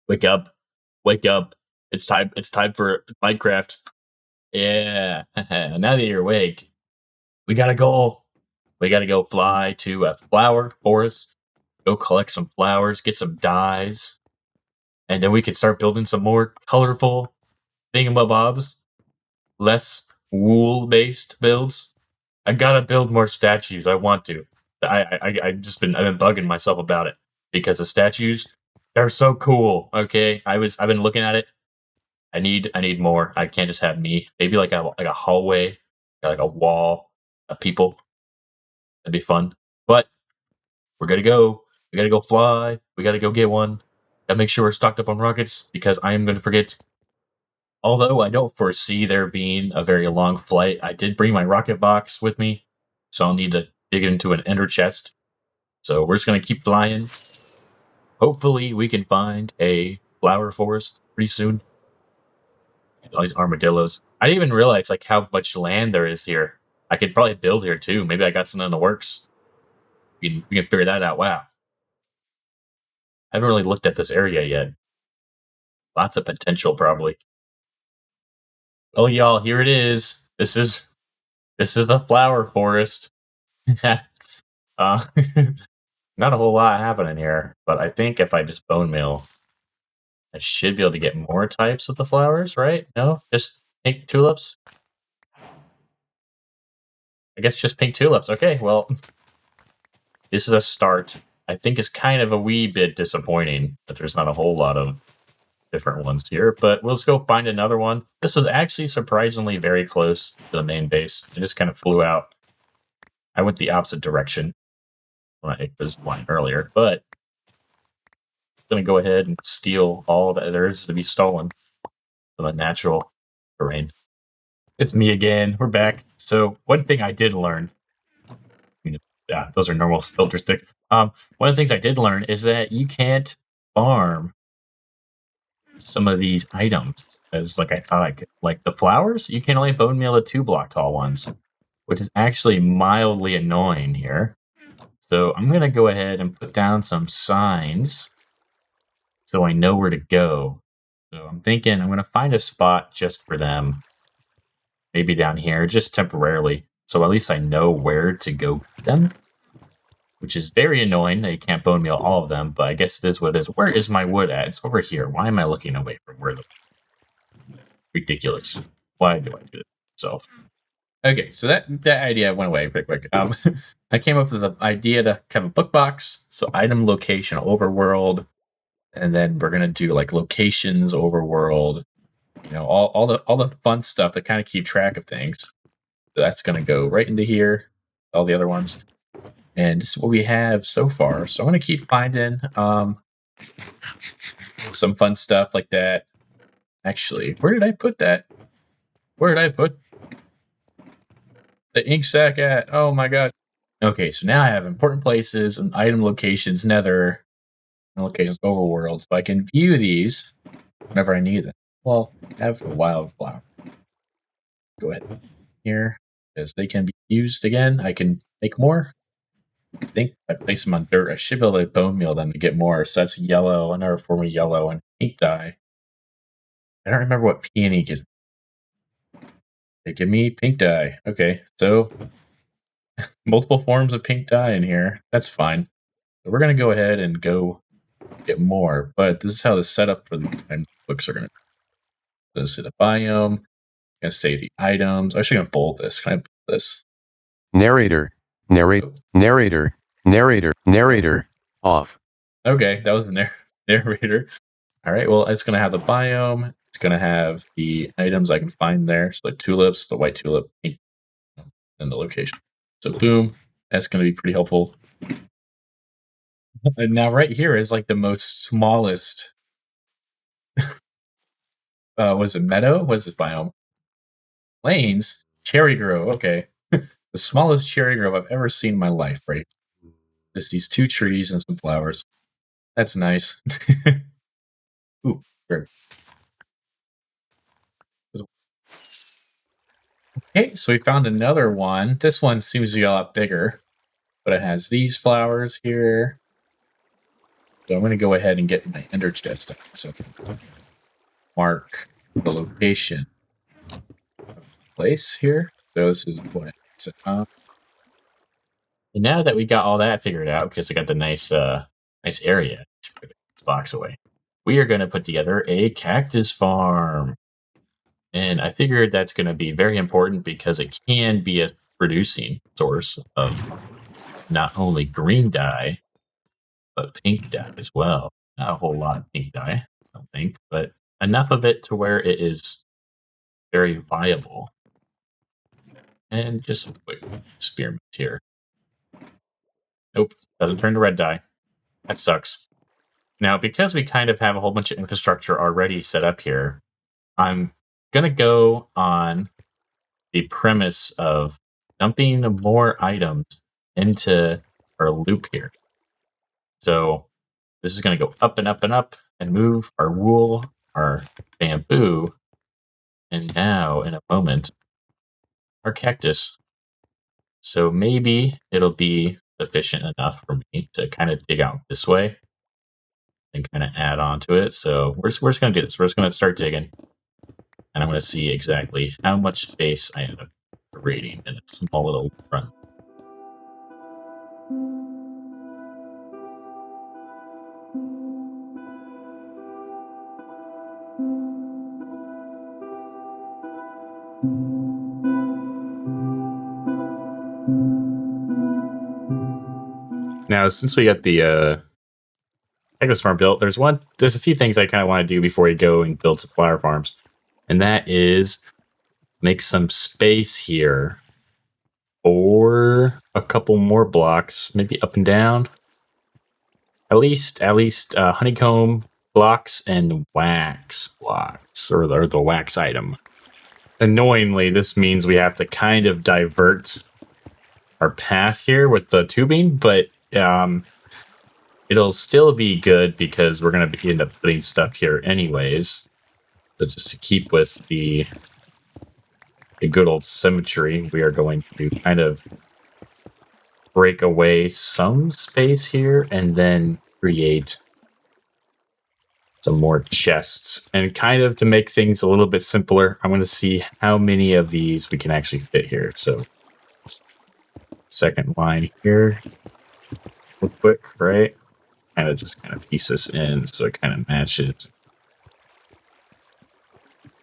Wake up. Wake up. It's time for Minecraft. Yeah. Now that you're awake, we gotta go. We gotta go fly to a flower forest, go collect some flowers, get some dyes, and then we can start building some more colorful thingamabobs, less wool-based builds. I gotta build more statues. I want to. I've been bugging myself about it because the statues, they're so cool. Okay, I've been looking at it. I need more. I can't just have me. Maybe like a hallway, like a wall of people. That'd be fun. But we're gonna go. We gotta go fly. We gotta go get one. Gotta make sure we're stocked up on rockets because I am gonna forget. Although I don't foresee there being a very long flight, I did bring my rocket box with me, so I'll need to dig it into an ender chest. So we're just gonna keep flying. Hopefully, we can find a flower forest pretty soon. All these armadillos. I didn't even realize like how much land there is here. I could probably build here too. Maybe I got something in the works. We can figure that out. Wow, I haven't really looked at this area yet. Lots of potential, probably. Oh, y'all, here it is. This is the flower forest. uh, not a whole lot happening here, but I think if I just bone meal, I should be able to get more types of the flowers, right? No, just pink tulips. I guess just pink tulips. Okay, well, this is a start. I think it's kind of a wee bit disappointing that there's not a whole lot of different ones here, but we'll just go find another one. This was actually surprisingly very close to the main base. It just kind of flew out. I went the opposite direction when I was flying earlier, but I'm going to go ahead and steal all that there is to be stolen from the natural terrain. It's me again. We're back. So one thing I did learn, yeah, those are normal filter stick. One of the things I did learn is that you can't farm some of these items as like I thought I could. Like the flowers, you can only bone meal the 2 block tall ones, which is actually mildly annoying here. So I'm gonna go ahead and put down some signs so I know where to go. So I'm thinking I'm gonna find a spot just for them, maybe down here, just temporarily. So at least I know where to go get them, which is very annoying that you can't bone meal all of them, but I guess it is what it is. Where is my wood at? It's over here. Why am I looking away from where the ridiculous? Why do I do it myself? Okay, so that idea went away pretty quick. I came up with the idea to have a book box, so item location overworld, and then we're gonna do like locations overworld. You know, all the fun stuff that kind of keep track of things. So that's gonna go right into here. All the other ones. And this is what we have so far. So I'm gonna keep finding some fun stuff like that. Actually, where did I put that? Where did I put the ink sac at? Oh my god. Okay, so now I have important places and item locations, nether, and locations overworld, so I can view these whenever I need them. Well, I have a wildflower. Go ahead here, because they can be used again. I can make more. I think if I place them on dirt, I should be able to bone meal them to get more. So that's yellow, another form of yellow, and pink dye. I don't remember what peony gives. They give me pink dye. Okay, so multiple forms of pink dye in here. That's fine. So we're gonna go ahead and go get more, but this is how the setup for the books are gonna be. So this is the biome. Gonna say the items. I'm actually gonna bold this. Can I bold this? Narrator, narrator, off. Okay, that was the narrator. All right, well, it's going to have the biome. It's going to have the items I can find there. So the tulips, the white tulip, and the location. So boom, that's going to be pretty helpful. And now right here is like the most smallest. Was it meadow? What is this biome? Plains? Cherry grove. Okay. The smallest cherry grove I've ever seen in my life, right? Just these 2 trees and some flowers. That's nice. Ooh, sure. Okay, so we found another one. This one seems to be a lot bigger, but it has these flowers here. So I'm going to go ahead and get my ender chest up. So mark the location place here. So this is what it's and now that we got all that figured out, because we got the nice area to put this box away, we are going to put together a cactus farm. And I figured that's going to be very important because it can be a producing source of not only green dye, but pink dye as well. Not a whole lot of pink dye, I don't think, but enough of it to where it is very viable. And just a quick experiment here. Nope, doesn't turn to red dye. That sucks. Now, because we kind of have a whole bunch of infrastructure already set up here, I'm going to go on the premise of dumping more items into our loop here. So this is going to go up and up and up and move our wool, our bamboo, and now in a moment, our cactus. So maybe it'll be sufficient enough for me to kind of dig out this way and kind of add on to it. So we're just going to do this. We're just going to start digging. And I'm going to see exactly how much space I end up creating in a small little run. Now, since we got the cactus farm built, there's a few things I kind of want to do before we go and build some flower farms, and that is make some space here for a couple more blocks, maybe up and down. At least honeycomb blocks and wax blocks, or the wax item. Annoyingly, this means we have to kind of divert our path here with the tubing, but it'll still be good because we're going to end up putting stuff here anyways. So just to keep with the good old symmetry, we are going to kind of break away some space here and then create some more chests. And kind of to make things a little bit simpler, I'm going to see how many of these we can actually fit here. So second line here real quick, right? Kind of piece this in so it kind of matches.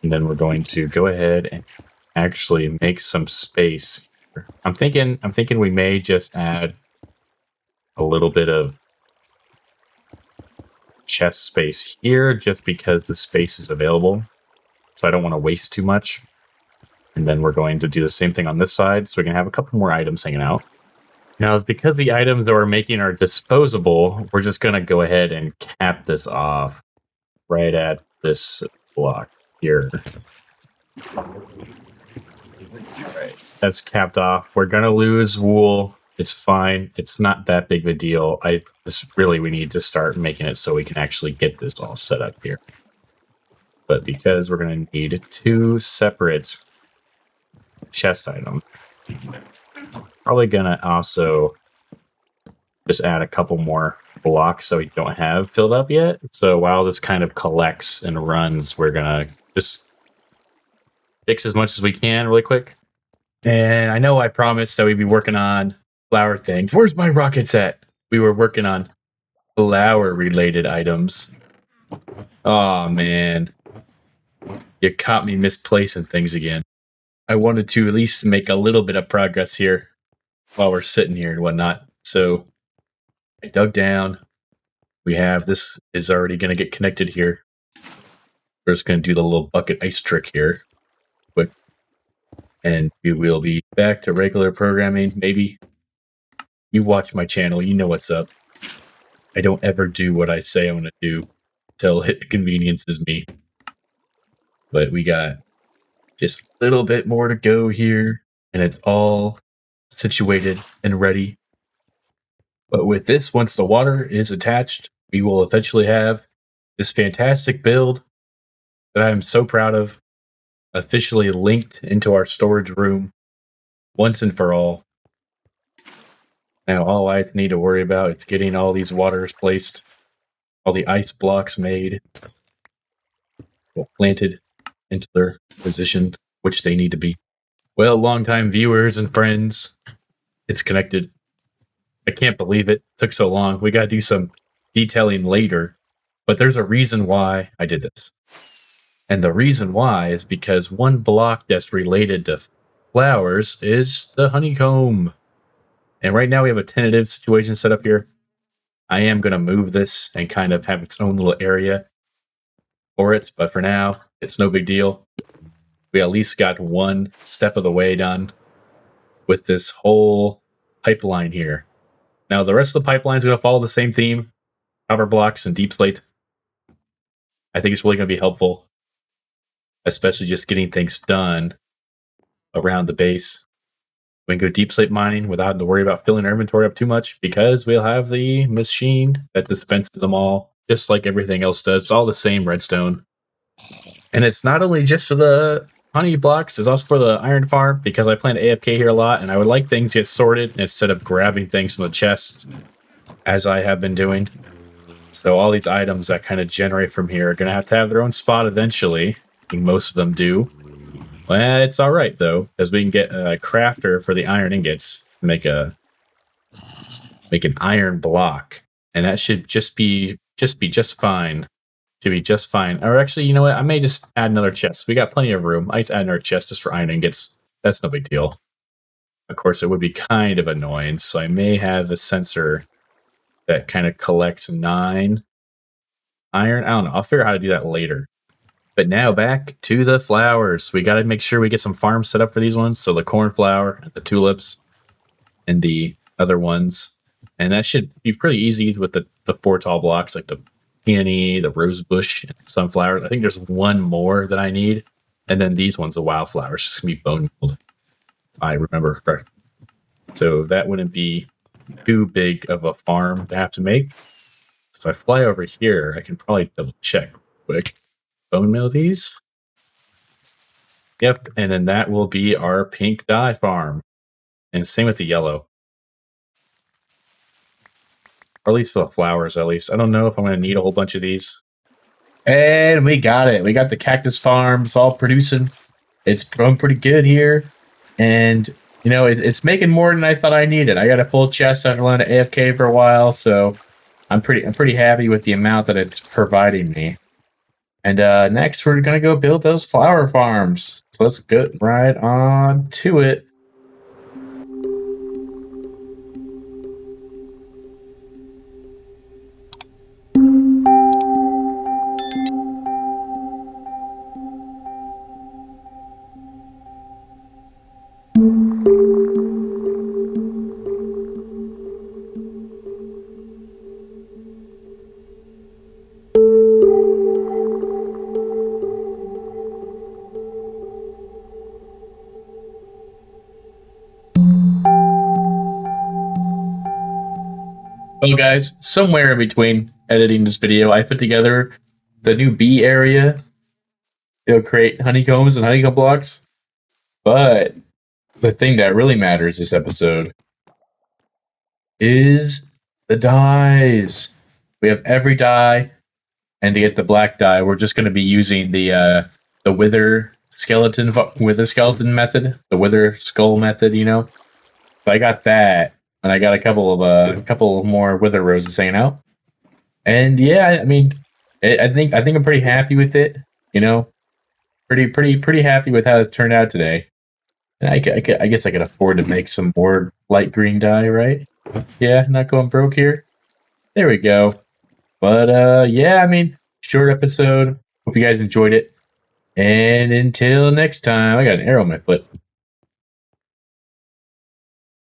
And then we're going to go ahead and actually make some space here. I'm thinking we may just add a little bit of chest space here just because the space is available. So I don't want to waste too much. And then we're going to do the same thing on this side so we can have a couple more items hanging out. Now, because the items that we're making are disposable, we're just going to go ahead and cap this off right at this block here. Right, that's capped off. We're going to lose wool. It's fine. It's not that big of a deal. We need to start making it so we can actually get this all set up here. But because we're going to need two separate chest items, probably going to also just add a couple more blocks that we don't have filled up yet. So while this kind of collects and runs, we're going to just fix as much as we can really quick. And I know I promised that we'd be working on flower things. Where's my rockets at? We were working on flower related items. Oh man, you caught me misplacing things again. I wanted to at least make a little bit of progress here while we're sitting here and whatnot. So I dug down. We have this is already going to get connected here. We're just going to do the little bucket ice trick here. Quick. And we will be back to regular programming, maybe. You watch my channel, you know what's up. I don't ever do what I say I'm going to do until it conveniences me. But we got just a little bit more to go here, and it's all situated and ready. But with this, once the water is attached, we will eventually have this fantastic build that I'm so proud of officially linked into our storage room once and for all. Now all I need to worry about is getting all these waters placed all the ice blocks made, planted into their position, which they need to be. Well, longtime viewers and friends, it's connected. I can't believe it took so long. We got to do some detailing later, but there's a reason why I did this. And the reason why is because one block that's related to flowers is the honeycomb. And right now we have a tentative situation set up here. I am going to move this and kind of have its own little area for it, but for now, it's no big deal. We at least got one step of the way done with this whole pipeline here. Now, the rest of the pipeline is going to follow the same theme, cover blocks and deep slate. I think it's really going to be helpful, especially just getting things done around the base. We can go deep slate mining without having to worry about filling our inventory up too much because we'll have the machine that dispenses them all, just like everything else does. It's all the same redstone. And it's not only just for the honey blocks, it's also for the iron farm because I plan to AFK here a lot and I would like things to get sorted instead of grabbing things from the chest as I have been doing. So all these items that kind of generate from here are going to have their own spot eventually. I think most of them do. Well, it's all right though, because we can get a crafter for the iron ingots to make an iron block, and that should just be just fine. Should be just fine. Or actually, you know what? I may just add another chest. We got plenty of room. I just add another chest just for iron ingots. That's no big deal. Of course, it would be kind of annoying, so I may have a sensor that kind of collects 9 iron. I don't know. I'll figure out how to do that later. But now back to the flowers. We got to make sure we get some farms set up for these ones. So the cornflower, the tulips, and the other ones. And that should be pretty easy with the 4 tall blocks, like the peony, the rose bush, and sunflower. I think there's one more that I need. And then these ones, the wildflowers, just going to be bone mealed. I remember correct. So that wouldn't be too big of a farm to have to make. If I fly over here, I can probably double check quick. Bone meal these. Yep, and then that will be our pink dye farm. And same with the yellow. Or at least for the flowers, at least. I don't know if I'm going to need a whole bunch of these. And we got it. We got the cactus farms all producing. It's growing pretty good here. And, you know, it's making more than I thought I needed. I got a full chest after learning AFK for a while, so I'm pretty happy with the amount that it's providing me. And next, we're going to go build those flower farms. So let's get right on to it. Well, guys, somewhere in between editing this video, I put together the new bee area. It'll create honeycombs and honeycomb blocks. But the thing that really matters this episode is the dyes. We have every dye, and to get the black dye, we're just going to be using the wither skeleton method, the wither skull method. You know, so I got that. And I got a couple more wither roses hanging out. And yeah, I mean, I think I'm pretty happy with it. You know, pretty happy with how it turned out today. And I guess I could afford to make some more light green dye, right? Yeah, not going broke here. There we go. But yeah, I mean, short episode. Hope you guys enjoyed it. And until next time, I got an arrow in my foot.